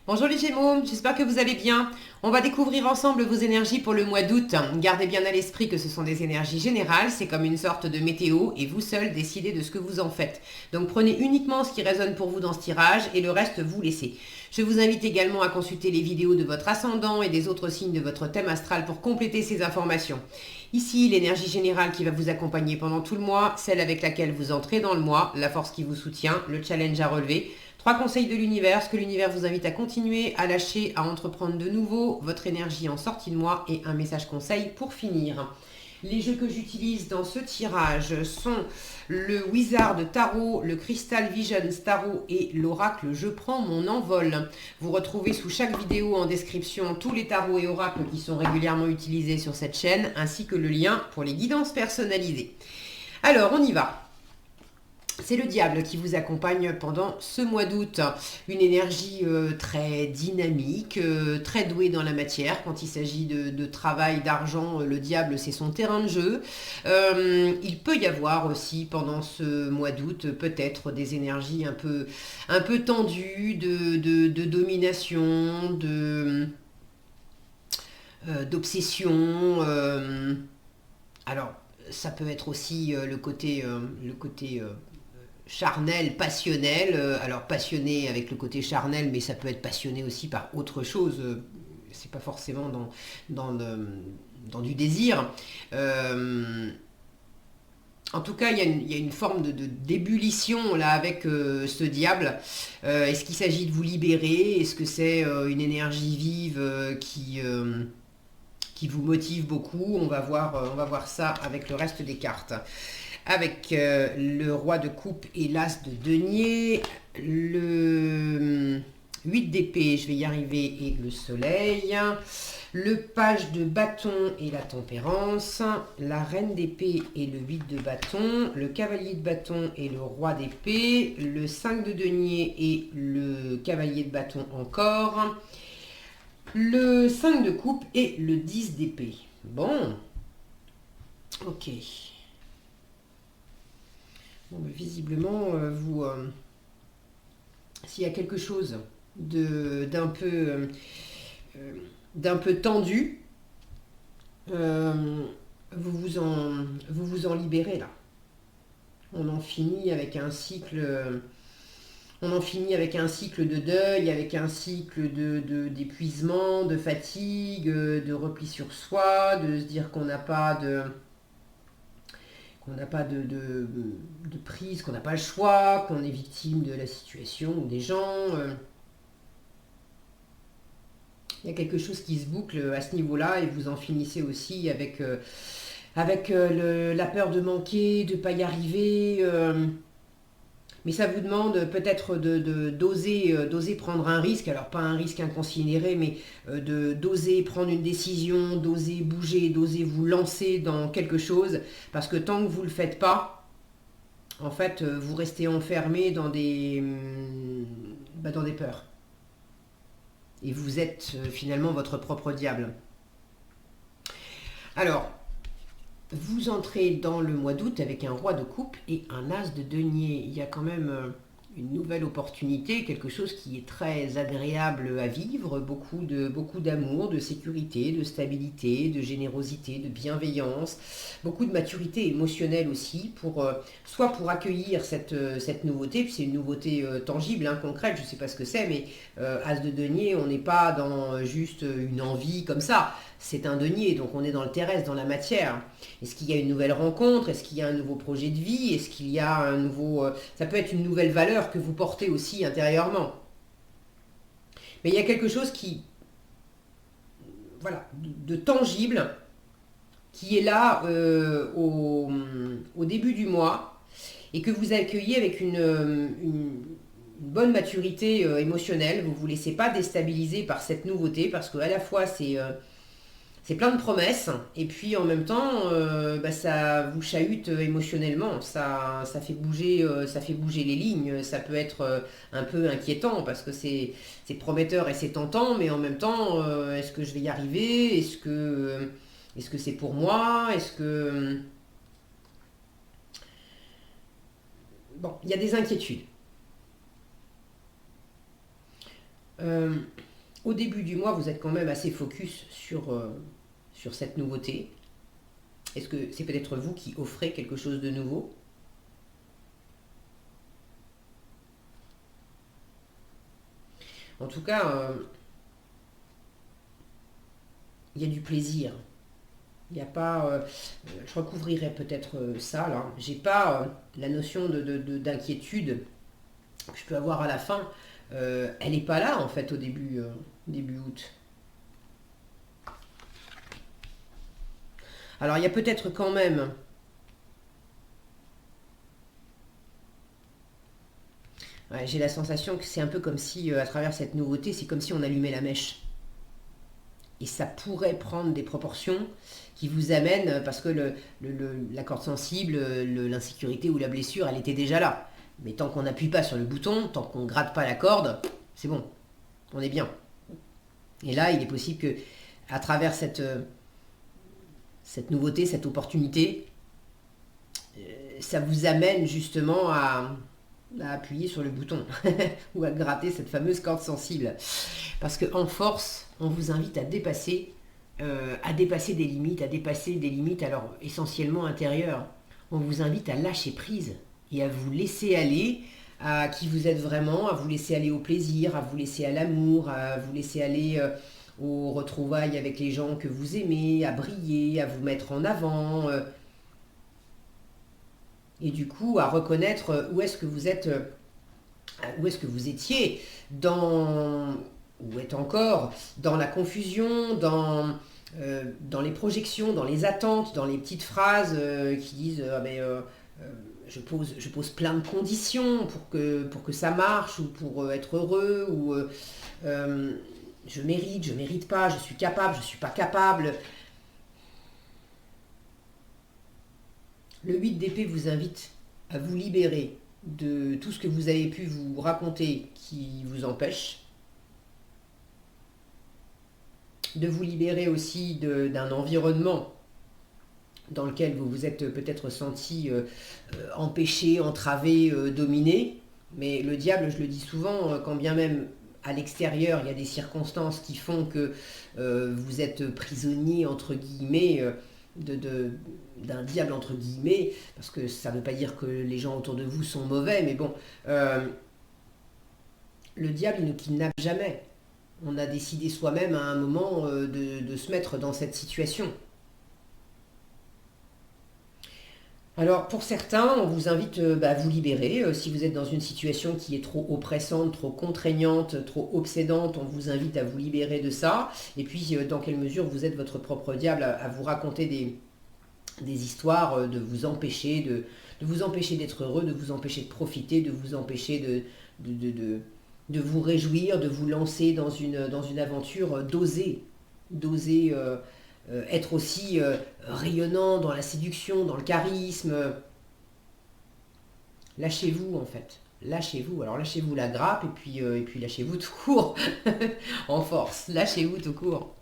Bonjour les Gémeaux, j'espère que vous allez bien. On va découvrir ensemble vos énergies pour le mois d'août. Gardez bien à l'esprit que ce sont des énergies générales, c'est comme une sorte de météo et vous seul décidez de ce que vous en faites. Donc prenez uniquement ce qui résonne pour vous dans ce tirage et le reste vous laissez. Je vous invite également à consulter les vidéos de votre ascendant et des autres signes de votre thème astral pour compléter ces informations. Ici, l'énergie générale qui va vous accompagner pendant tout le mois, celle avec laquelle vous entrez dans le mois, la force qui vous soutient, le challenge à relever. 3 conseils de l'univers, ce que l'univers vous invite à continuer, à lâcher, à entreprendre de nouveau, votre énergie en sortie de mois et un message conseil pour finir. Les jeux que j'utilise dans ce tirage sont le Wizard Tarot, le Crystal Vision Tarot et l'Oracle Je prends mon envol. Vous retrouvez sous chaque vidéo en description tous les tarots et oracles qui sont régulièrement utilisés sur cette chaîne, ainsi que le lien pour les guidances personnalisées. Alors, on y va. C'est le diable qui vous accompagne pendant ce mois d'août. Une énergie très dynamique, très douée dans la matière. Quand il s'agit de travail, d'argent, le diable, c'est son terrain de jeu. Il peut y avoir aussi pendant ce mois d'août peut-être des énergies un peu tendues de domination, d'obsession. Alors, ça peut être aussi le côté charnel, passionnel. Alors passionné avec le côté charnel, mais ça peut être passionné aussi par autre chose. C'est pas forcément dans du désir. Euh, En tout cas, il y a une forme d'ébullition là avec ce diable. Est-ce qu'il s'agit de vous libérer? Est-ce que c'est une énergie vive qui vous motive beaucoup? On va voir ça avec le reste des cartes. Avec le roi de coupe et l'as de denier, le 8 d'épée, je vais y arriver, et le soleil, le page de bâton et la tempérance, la reine d'épée et le 8 de bâton, le cavalier de bâton et le roi d'épée, le 5 de denier et le cavalier de bâton encore, le 5 de coupe et le 10 d'épée. Bon, ok. Bon, mais visiblement, s'il y a quelque chose d'un euh, d'un peu tendu, euh, vous vous en libérez là. On en finit avec un cycle. On en finit avec un cycle de deuil, avec un cycle d'épuisement, de fatigue, de repli sur soi, de se dire qu'on n'a pas de prise, qu'on n'a pas le choix, qu'on est victime de la situation ou des gens. Il y a quelque chose qui se boucle à ce niveau-là et vous en finissez aussi avec la peur de manquer, de ne pas y arriver. Mais ça vous demande peut-être d'oser prendre un risque, alors pas un risque inconsidéré, mais d'oser prendre une décision, d'oser bouger, d'oser vous lancer dans quelque chose, parce que tant que vous ne le faites pas, en fait, vous restez enfermé dans des peurs. Et vous êtes finalement votre propre diable. Alors, vous entrez dans le mois d'août avec un roi de coupe et un as de denier. Il y a quand même une nouvelle opportunité, quelque chose qui est très agréable à vivre, beaucoup d'amour, de sécurité, de stabilité, de générosité, de bienveillance, beaucoup de maturité émotionnelle aussi, soit pour accueillir cette nouveauté, puis c'est une nouveauté tangible, hein, concrète, je ne sais pas ce que c'est, mais as de denier, on n'est pas dans juste une envie comme ça, c'est un denier, donc on est dans le terrestre, dans la matière. Est-ce qu'il y a une nouvelle rencontre? Est-ce qu'il y a un nouveau projet de vie? Est-ce qu'il y a un nouveau... ça peut être une nouvelle valeur que vous portez aussi intérieurement. Mais il y a quelque chose voilà, de tangible qui est là au début du mois et que vous accueillez avec une bonne maturité émotionnelle. Vous ne vous laissez pas déstabiliser par cette nouveauté parce qu'à la fois c'est plein de promesses et puis en même temps ça vous chahute émotionnellement, ça fait bouger les lignes, ça peut être un peu inquiétant parce que c'est prometteur et c'est tentant, mais en même temps est-ce que je vais y arriver, est-ce que c'est pour moi, est-ce que bon, il y a des inquiétudes. Euh, Au début du mois, vous êtes quand même assez focus sur cette nouveauté. Est-ce que c'est peut-être vous qui offrez quelque chose de nouveau? En tout cas, il y a du plaisir. Il n'y a pas. Je recouvrirai peut-être ça là. J'ai pas la notion d'inquiétude que je peux avoir à la fin. Elle n'est pas là en fait au début août. Alors il y a peut-être quand même. Ouais, j'ai la sensation que c'est un peu comme si, à travers cette nouveauté, c'est comme si on allumait la mèche. Et ça pourrait prendre des proportions qui vous amènent, parce que la corde sensible, l'insécurité ou la blessure, elle était déjà là. Mais tant qu'on n'appuie pas sur le bouton, tant qu'on ne gratte pas la corde, c'est bon, on est bien. Et là, il est possible que, à travers cette nouveauté, cette opportunité, ça vous amène justement à appuyer sur le bouton ou à gratter cette fameuse corde sensible. Parce qu'en force, on vous invite à dépasser des limites alors essentiellement intérieures. On vous invite à lâcher prise et à vous laisser aller à qui vous êtes vraiment, à vous laisser aller au plaisir, à vous laisser à l'amour, à vous laisser aller aux retrouvailles avec les gens que vous aimez, à briller, à vous mettre en avant. Et du coup, à reconnaître où est-ce que vous êtes, où est-ce que vous étiez dans, ou êtes encore, dans la confusion, dans les projections, dans les attentes, dans les petites phrases qui disent je pose plein de conditions pour que ça marche ou pour être heureux ou je mérite pas, je suis capable, je suis pas capable. Le 8 d'épée vous invite à vous libérer de tout ce que vous avez pu vous raconter qui vous empêche, de vous libérer aussi d'un environnement dans lequel vous vous êtes peut-être senti empêché, entravé, dominé. Mais le diable, je le dis souvent, quand bien même à l'extérieur, il y a des circonstances qui font que vous êtes prisonnier, entre guillemets, de, de- d'un diable, entre guillemets, parce que ça ne veut pas dire que les gens autour de vous sont mauvais, mais bon, le diable, il ne kidnappe jamais. On a décidé soi-même à un moment de se mettre dans cette situation. Alors pour certains, on vous invite à vous libérer. Si vous êtes dans une situation qui est trop oppressante, trop contraignante, trop obsédante, on vous invite à vous libérer de ça. Et puis dans quelle mesure vous êtes votre propre diable à vous raconter des histoires, de vous empêcher de vous empêcher d'être heureux, de vous empêcher de profiter, de vous empêcher de, de, de- de vous réjouir, de vous lancer dans une aventure, d'oser être aussi rayonnant dans la séduction, dans le charisme. Lâchez-vous en fait. Lâchez-vous. Alors lâchez-vous la grappe et puis lâchez-vous tout court. En force. Lâchez-vous tout court.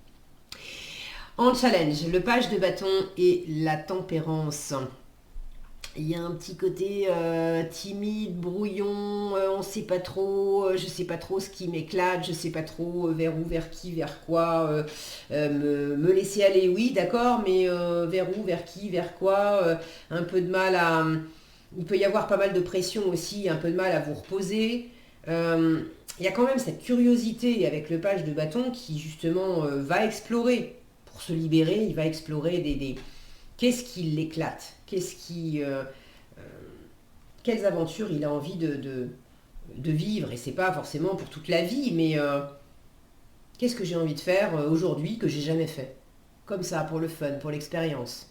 En challenge, le page de bâton et la tempérance. Il y a un petit côté timide, brouillon, on ne sait pas trop, je ne sais pas trop ce qui m'éclate, je ne sais pas trop vers où, vers qui, vers quoi, me laisser aller, oui, d'accord, mais vers où, vers qui, vers quoi, un peu de mal à... Il peut y avoir pas mal de pression aussi, un peu de mal à vous reposer. Euh, il y a quand même cette curiosité avec le page de bâton qui justement va explorer, pour se libérer, il va explorer qu'est-ce qui l'éclate, quelles aventures il a envie de vivre. Et c'est pas forcément pour toute la vie, mais qu'est-ce que j'ai envie de faire aujourd'hui que j'ai jamais fait. Comme ça, pour le fun, pour l'expérience.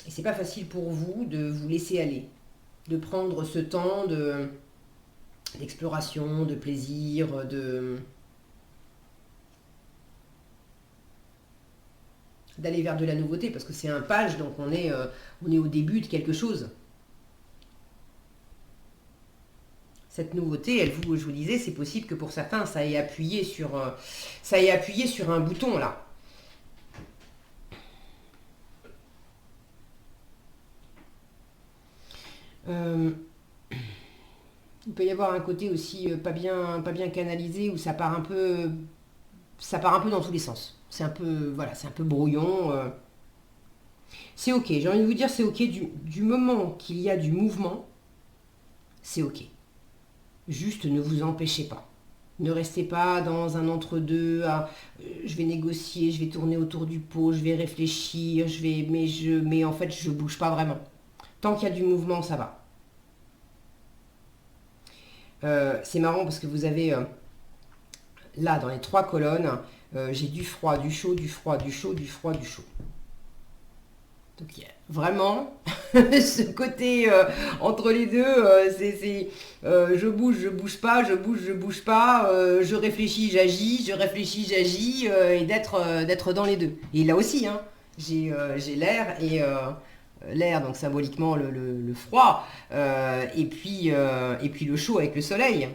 Et c'est pas facile pour vous de vous laisser aller, de prendre ce temps d'exploration, de plaisir, d'aller vers de la nouveauté, parce que c'est un page, donc on est au début de quelque chose. Cette nouveauté, je vous disais, c'est possible que pour certains, ça ait appuyé sur un bouton là. Euh, il peut y avoir un côté aussi pas bien canalisé où ça part un peu dans tous les sens. C'est un peu, voilà, c'est un peu brouillon. C'est ok, j'ai envie de vous dire, c'est ok du moment qu'il y a du mouvement, c'est ok. Juste ne vous empêchez pas. Ne restez pas dans un entre-deux, je vais négocier, je vais tourner autour du pot, je vais réfléchir, mais en fait je bouge pas vraiment. Tant qu'il y a du mouvement, ça va. C'est marrant parce que vous avez là dans les 3 colonnes, j'ai du froid, du chaud, du froid, du chaud, du froid, du chaud. Donc il y a vraiment ce côté entre les deux, je bouge pas, je bouge pas, je réfléchis, j'agis, et d'être dans les deux. Et là aussi, hein, j'ai l'air l'air, donc symboliquement le froid, et puis le chaud avec le soleil.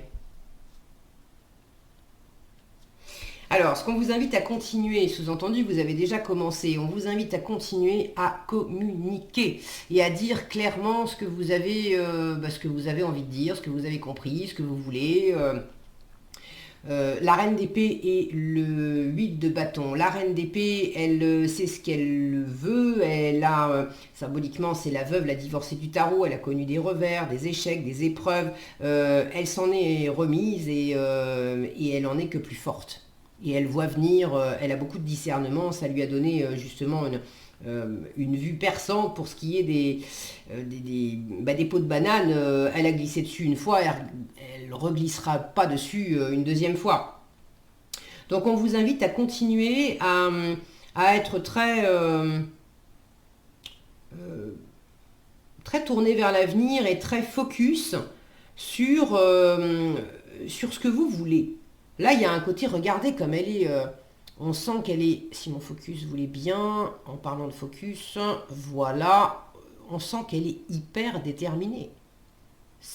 Alors, ce qu'on vous invite à continuer, sous-entendu, vous avez déjà commencé, on vous invite à continuer à communiquer et à dire clairement ce que vous avez envie de dire, ce que vous avez compris, ce que vous voulez. La reine d'épée et le 8 de bâton. La reine d'épée, elle sait ce qu'elle veut, symboliquement, c'est la veuve, la divorcée du tarot, elle a connu des revers, des échecs, des épreuves, elle s'en est remise et elle en est que plus forte. Et elle voit venir, elle a beaucoup de discernement, ça lui a donné justement une vue perçante pour ce qui est des pots de banane. Elle a glissé dessus une fois, elle ne reglissera pas dessus une deuxième fois. Donc on vous invite à continuer à être très tourné vers l'avenir et très focus sur ce que vous voulez. Là, il y a un côté, regardez comme elle est, on sent qu'elle est, si mon focus voulait bien, en parlant de focus, voilà, on sent qu'elle est hyper déterminée.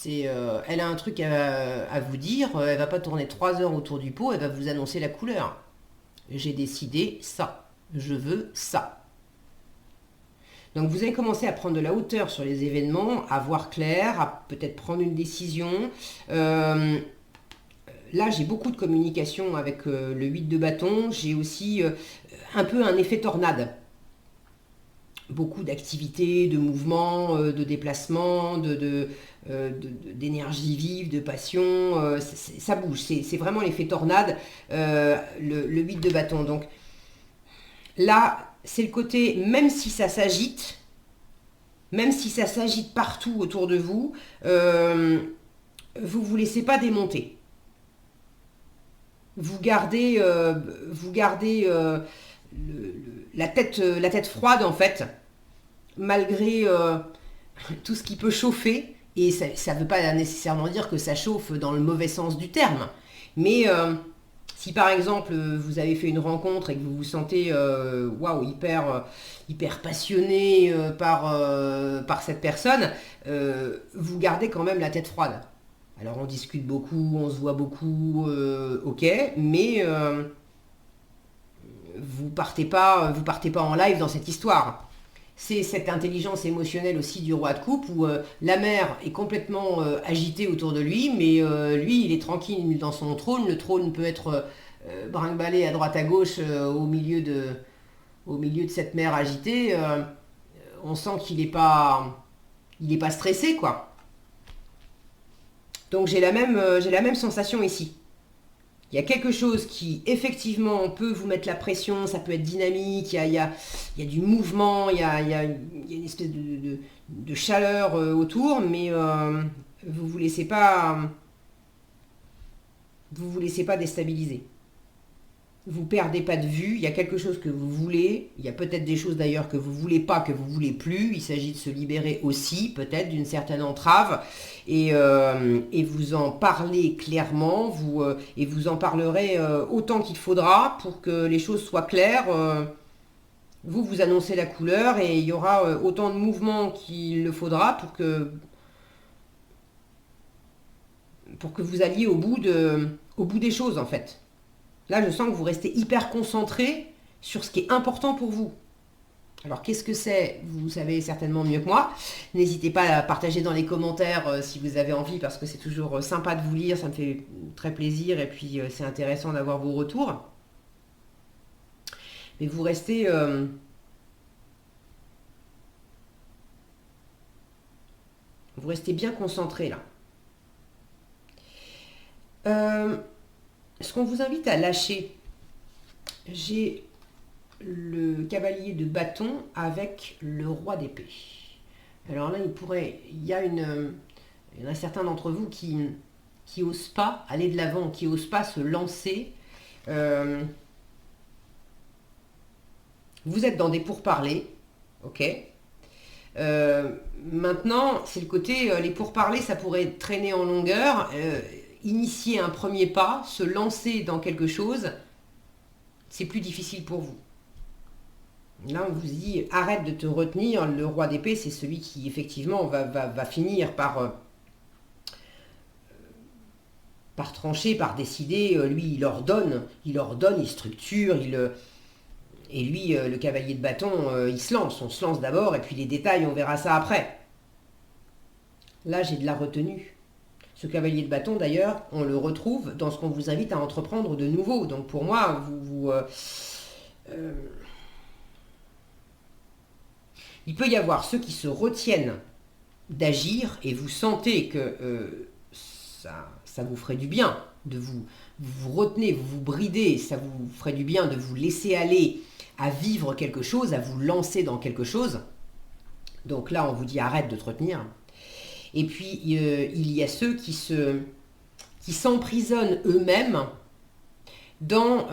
Elle a un truc à vous dire, elle va pas tourner 3 heures autour du pot, elle va vous annoncer la couleur. J'ai décidé ça, je veux ça. Donc vous allez commencer à prendre de la hauteur sur les événements, à voir clair, à peut-être prendre une décision. Là, j'ai beaucoup de communication avec le 8 de bâton. J'ai aussi un peu un effet tornade. Beaucoup d'activités, de mouvements, de déplacements, d'énergie vive, de passion. Ça bouge. C'est vraiment l'effet tornade, le 8 de bâton. Donc là, c'est le côté, même si ça s'agite partout autour de vous, vous laissez pas démonter. Vous gardez la tête froide en fait, malgré tout ce qui peut chauffer. Et ça ne veut pas nécessairement dire que ça chauffe dans le mauvais sens du terme. Mais si par exemple vous avez fait une rencontre et que vous vous sentez waouh, hyper passionné par cette personne, vous gardez quand même la tête froide. Alors on discute beaucoup, on se voit beaucoup, ok, mais vous partez pas en live dans cette histoire. C'est cette intelligence émotionnelle aussi du roi de coupe où la mère est complètement agitée autour de lui, mais lui il est tranquille dans son trône. Le trône peut être brinque-ballé à droite à gauche au milieu de cette mer agitée. On sent qu'il est pas stressé quoi. Donc j'ai la même sensation ici. Il y a quelque chose qui effectivement peut vous mettre la pression, ça peut être dynamique, il y a du mouvement, il y a une espèce de chaleur autour, mais vous ne vous laissez pas déstabiliser. Vous perdez pas de vue, il y a quelque chose que vous voulez, il y a peut-être des choses d'ailleurs que vous voulez pas, que vous voulez plus, il s'agit de se libérer aussi, peut-être d'une certaine entrave, et vous en parlez clairement, et vous en parlerez autant qu'il faudra pour que les choses soient claires. Vous annoncez la couleur et il y aura autant de mouvements qu'il le faudra pour que vous alliez au bout des choses en fait. Là, je sens que vous restez hyper concentré sur ce qui est important pour vous. Alors, qu'est-ce que c'est? Vous savez certainement mieux que moi. N'hésitez pas à partager dans les commentaires si vous avez envie, parce que c'est toujours sympa de vous lire, ça me fait très plaisir, et puis c'est intéressant d'avoir vos retours. Mais vous restez bien concentré là. Ce qu'on vous invite à lâcher, j'ai le cavalier de bâton avec le roi d'épée. Alors là, il y en a certains d'entre vous qui osent pas aller de l'avant, qui osent pas se lancer. Euh, vous êtes dans des pourparlers, ok. Maintenant, c'est le côté, les pourparlers, ça pourrait traîner en longueur. Initier un premier pas, se lancer dans quelque chose, c'est plus difficile pour vous. Là, on vous dit, arrête de te retenir. Le roi d'épée, c'est celui qui, effectivement, va finir par trancher, par décider. Lui, il structure, et lui, le cavalier de bâton, il se lance. On se lance d'abord, et puis les détails, on verra ça après. Là, j'ai de la retenue. Ce cavalier de bâton, d'ailleurs, on le retrouve dans ce qu'on vous invite à entreprendre de nouveau. Donc, pour moi, il peut y avoir ceux qui se retiennent d'agir, et vous sentez que ça vous ferait du bien de vous retenez, vous vous bridez, ça vous ferait du bien de vous laisser aller à vivre quelque chose, à vous lancer dans quelque chose. Donc là, on vous dit arrête de te retenir. Et puis, il y a ceux qui s'emprisonnent eux-mêmes dans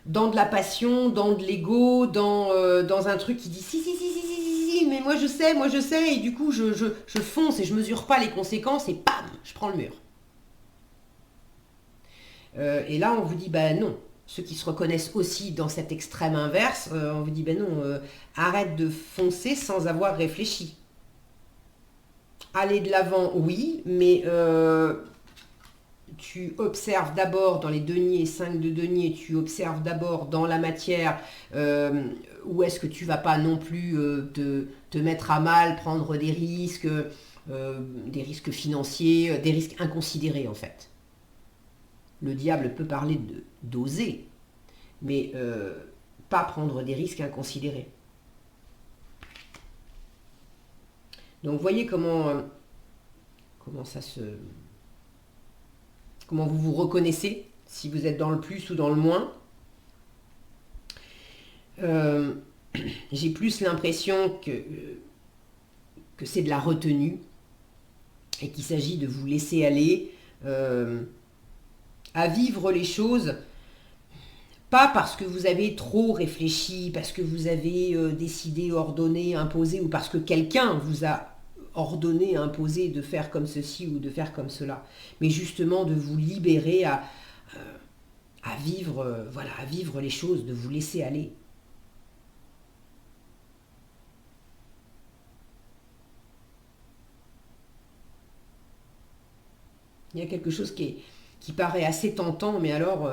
de la passion, dans de l'ego, dans un truc qui dit si, mais moi je sais, et du coup je fonce et je mesure pas les conséquences et bam, je prends le mur. Et là on vous dit bah non, ceux qui se reconnaissent aussi dans cet extrême inverse, on vous dit bah non, arrête de foncer sans avoir réfléchi. Aller de l'avant, oui, mais tu observes d'abord dans les deniers, 5 de deniers, tu observes d'abord dans la matière où est-ce que tu vas pas non plus te mettre à mal, prendre des risques financiers, des risques inconsidérés en fait. Le diable peut parler d'oser, mais pas prendre des risques inconsidérés. Donc voyez comment vous vous reconnaissez, si vous êtes dans le plus ou dans le moins. J'ai plus l'impression que c'est de la retenue et qu'il s'agit de vous laisser aller à vivre les choses, pas parce que vous avez trop réfléchi, parce que vous avez décidé, ordonné, imposé, ou parce que quelqu'un vous a ordonné, imposé de faire comme ceci ou de faire comme cela, mais justement de vous libérer à vivre, à vivre les choses, de vous laisser aller. Il y a quelque chose qui paraît assez tentant, mais alors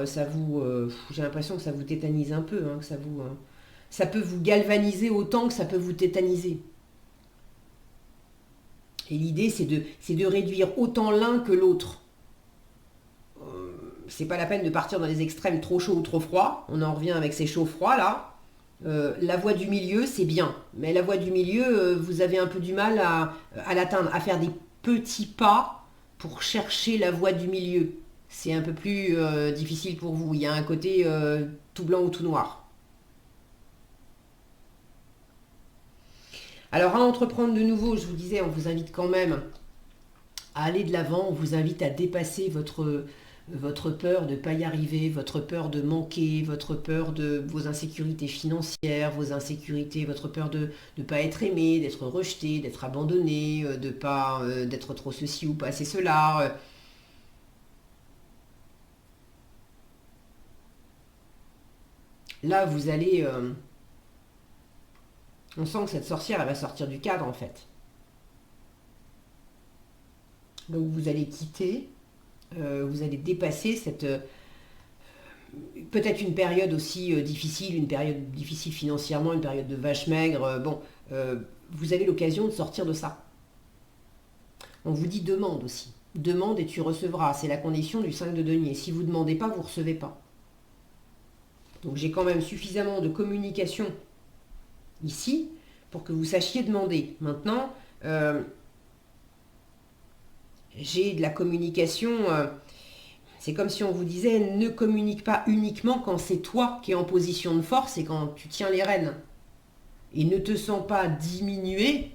j'ai l'impression que ça vous tétanise un peu, hein, que ça peut vous galvaniser autant que ça peut vous tétaniser. Et l'idée, c'est de réduire autant l'un que l'autre. C'est pas la peine de partir dans les extrêmes trop chaud ou trop froid. On en revient avec ces chauds-froids là. La voie du milieu, c'est bien. Mais la voie du milieu, vous avez un peu du mal à l'atteindre, à faire des petits pas pour chercher la voie du milieu. C'est un peu plus difficile pour vous. Il y a un côté tout blanc ou tout noir. Alors à entreprendre de nouveau, je vous disais, on vous invite quand même à aller de l'avant, on vous invite à dépasser votre peur de ne pas y arriver, votre peur de manquer, votre peur de vos insécurités financières, vos insécurités, votre peur de ne pas être aimé, d'être rejeté, d'être abandonné, d'être trop ceci ou pas assez cela. Là, vous allez... on sent que cette sorcière, elle va sortir du cadre en fait. Donc vous allez quitter, vous allez dépasser peut-être une période aussi difficile, une période difficile financièrement, une période de vache maigre. Vous avez l'occasion de sortir de ça. On vous dit demande aussi. Demande et tu recevras. C'est la condition du 5 de denier. Si vous ne demandez pas, vous ne recevez pas. Donc j'ai quand même suffisamment de communication ici pour que vous sachiez demander. Maintenant, j'ai de la communication. C'est comme si on vous disait ne communique pas uniquement quand c'est toi qui es en position de force et quand tu tiens les rênes. Et ne te sens pas diminué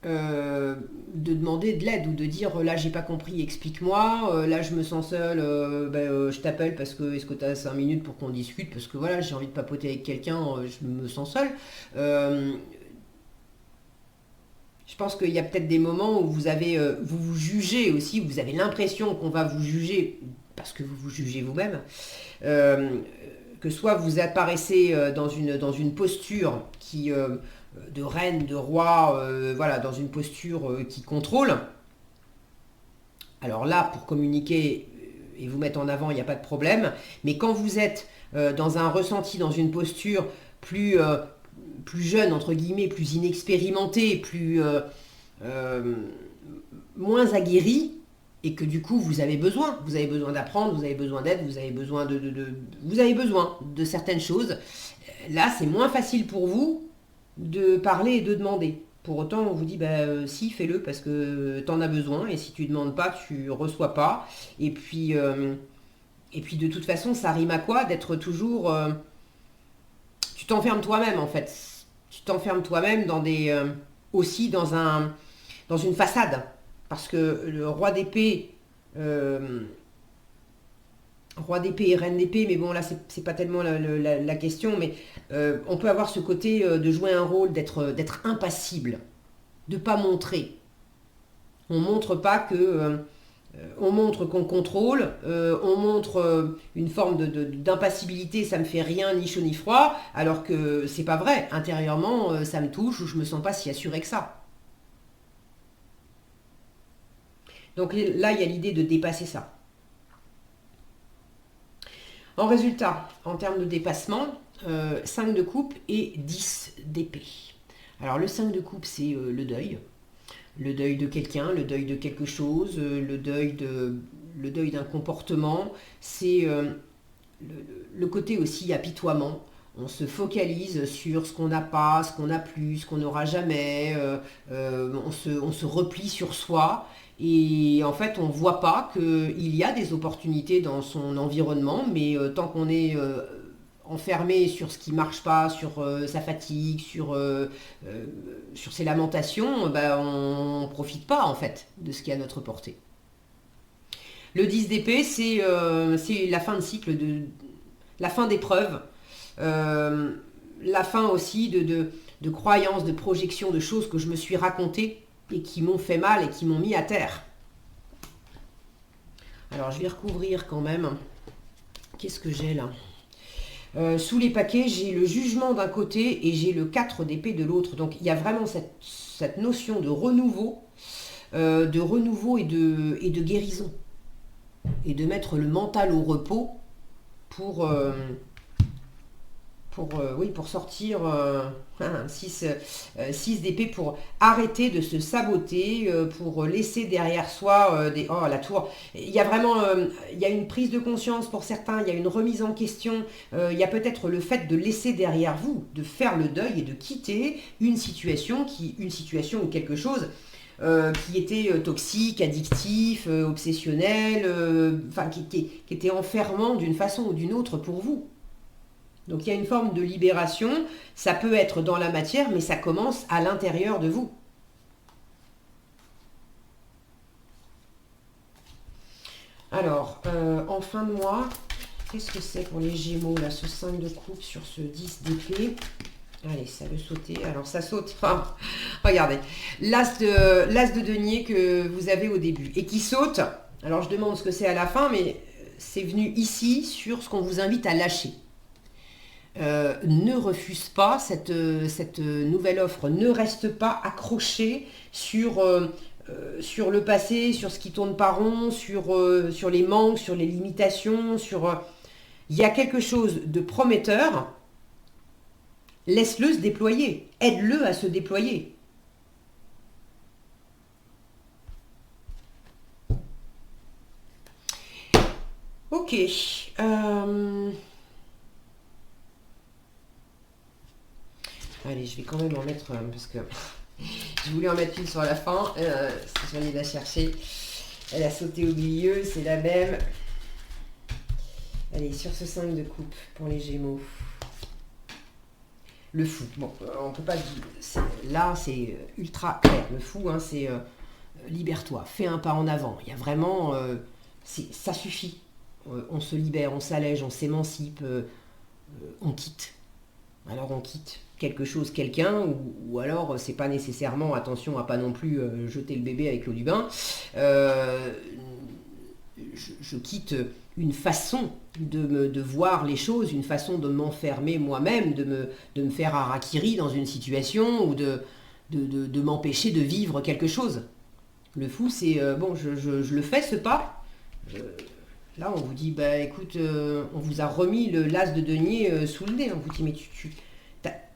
de demander de l'aide ou de dire là j'ai pas compris, explique-moi, là je me sens seul, je t'appelle parce que est-ce que tu as 5 minutes pour qu'on discute parce que voilà j'ai envie de papoter avec quelqu'un, je me sens seul. Je pense qu'il y a peut-être des moments où vous vous jugez aussi, vous avez l'impression qu'on va vous juger parce que vous vous jugez vous-même. Que soit vous apparaissez dans une posture de reine, de roi, voilà, dans une posture qui contrôle. Alors là, pour communiquer et vous mettre en avant, il n'y a pas de problème. Mais quand vous êtes dans un ressenti, dans une posture plus jeune, entre guillemets, plus inexpérimentée, moins aguerrie, et que du coup vous avez besoin d'apprendre, vous avez besoin d'aide, vous avez besoin vous avez besoin de certaines choses. Là, c'est moins facile pour vous de parler et de demander. Pour autant, on vous dit, si, fais-le parce que tu en as besoin, et si tu ne demandes pas, tu reçois pas. Et puis de toute façon, ça rime à quoi d'être toujours... tu t'enfermes toi-même, en fait. Tu t'enfermes toi-même aussi dans une façade. Parce que le roi d'épée et reine d'épée, mais bon là c'est pas tellement la question, mais on peut avoir ce côté de jouer un rôle, d'être impassible, de pas montrer. On montre pas que... on montre qu'on contrôle, on montre une forme d'impassibilité, ça me fait rien, ni chaud ni froid, alors que c'est pas vrai. Intérieurement, ça me touche ou je me sens pas si assurée que ça. Donc là, il y a l'idée de dépasser ça. En résultat, en termes de dépassement, 5 de coupe et 10 d'épée. Alors le 5 de coupe, c'est le deuil. Le deuil de quelqu'un, le deuil de quelque chose, le deuil d'un comportement. C'est le côté aussi apitoiement. On se focalise sur ce qu'on n'a pas, ce qu'on n'a plus, ce qu'on n'aura jamais. On se replie sur soi. Et en fait, on ne voit pas qu'il y a des opportunités dans son environnement, mais tant qu'on est enfermé sur ce qui ne marche pas, sur sa fatigue, sur ses lamentations, on ne profite pas en fait de ce qui est à notre portée. Le 10 d'épée, c'est la fin de cycle, la fin d'épreuve, la fin aussi de croyances, de projections, de choses que je me suis racontées et qui m'ont fait mal et qui m'ont mis à terre. Alors je vais recouvrir quand même. Qu'est-ce que j'ai là ? Sous les paquets, j'ai le jugement d'un côté et j'ai le 4 d'épée de l'autre. Donc il y a vraiment cette notion de renouveau et de guérison. Et de mettre le mental au repos pour sortir 6 d'épée, pour arrêter de se saboter, pour laisser derrière soi la tour. Il y a vraiment il y a une prise de conscience pour certains, il y a une remise en question, il y a peut-être le fait de laisser derrière vous, de faire le deuil et de quitter une situation ou quelque chose qui était toxique, addictif, obsessionnel, qui était enfermant d'une façon ou d'une autre pour vous. Donc il y a une forme de libération, ça peut être dans la matière, mais ça commence à l'intérieur de vous. Alors, en fin de mois, qu'est-ce que c'est pour les Gémeaux, là, ce 5 de coupe sur ce 10 d'épée? Allez, ça veut sauter. Alors, ça saute. Regardez, l'as de denier que vous avez au début et qui saute. Alors, je demande ce que c'est à la fin, mais c'est venu ici sur ce qu'on vous invite à lâcher. Ne refuse pas cette nouvelle offre, ne reste pas accroché sur le passé, sur ce qui tourne pas rond, sur les manques, sur les limitations, il y a quelque chose de prometteur, laisse-le se déployer, aide-le à se déployer. Ok. Allez, je vais quand même en mettre, parce que je voulais en mettre une sur la fin. J'en ai la chercher. Elle a sauté au milieu, c'est la même. Allez, sur ce 5 de coupe pour les Gémeaux. Le fou. Bon, on peut pas dire. Là, c'est ultra clair. Le fou, hein, c'est libère-toi, fais un pas en avant. Il y a vraiment. Ça suffit. On se libère, on s'allège, on s'émancipe, on quitte. Alors on quitte quelque chose, quelqu'un, ou alors c'est pas nécessairement, attention à pas non plus jeter le bébé avec l'eau du bain. Je quitte une façon de voir les choses, une façon de m'enfermer moi-même, de me faire harakiri dans une situation ou de m'empêcher de vivre quelque chose. Le fou, c'est bon, je le fais ce pas. Là, on vous dit, bah écoute, on vous a remis le l'as de denier sous le nez. On vous dit, mais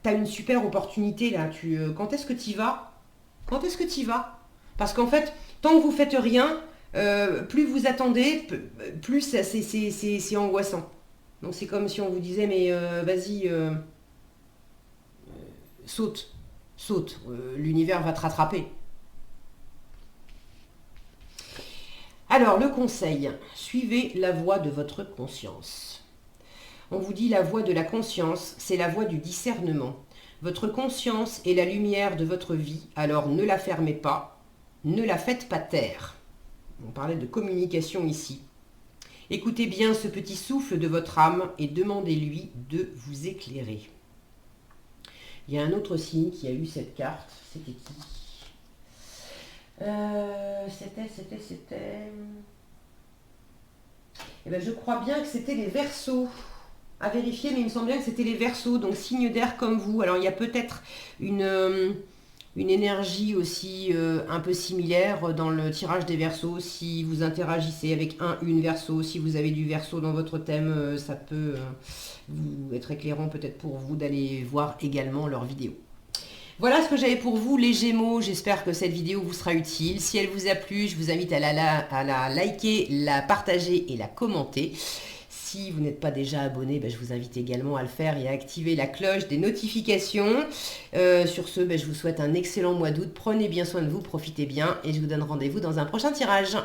t'as une super opportunité là. Quand est-ce que tu y vas? Quand est-ce que tu y vas? Parce qu'en fait, tant que vous faites rien, plus vous attendez, plus c'est angoissant. Donc c'est comme si on vous disait, mais vas-y, saute, saute. L'univers va te rattraper. Alors, le conseil, suivez la voie de votre conscience. On vous dit la voie de la conscience, c'est la voie du discernement. Votre conscience est la lumière de votre vie, alors ne la fermez pas, ne la faites pas taire. On parlait de communication ici. Écoutez bien ce petit souffle de votre âme et demandez-lui de vous éclairer. Il y a un autre signe qui a eu cette carte, c'était qui ? C'était... Eh ben, je crois bien que c'était les Verseaux. À vérifier, mais il me semble bien que c'était les Verseaux, donc signe d'air comme vous. Alors il y a peut-être une énergie aussi un peu similaire dans le tirage des Verseaux. Si vous interagissez avec une Verseau, si vous avez du Verseau dans votre thème, ça peut vous être éclairant peut-être pour vous d'aller voir également leurs vidéos. Voilà ce que j'avais pour vous les Gémeaux, j'espère que cette vidéo vous sera utile. Si elle vous a plu, je vous invite à la liker, la partager et la commenter. Si vous n'êtes pas déjà abonné, je vous invite également à le faire et à activer la cloche des notifications. Sur ce, je vous souhaite un excellent mois d'août. Prenez bien soin de vous, profitez bien et je vous donne rendez-vous dans un prochain tirage.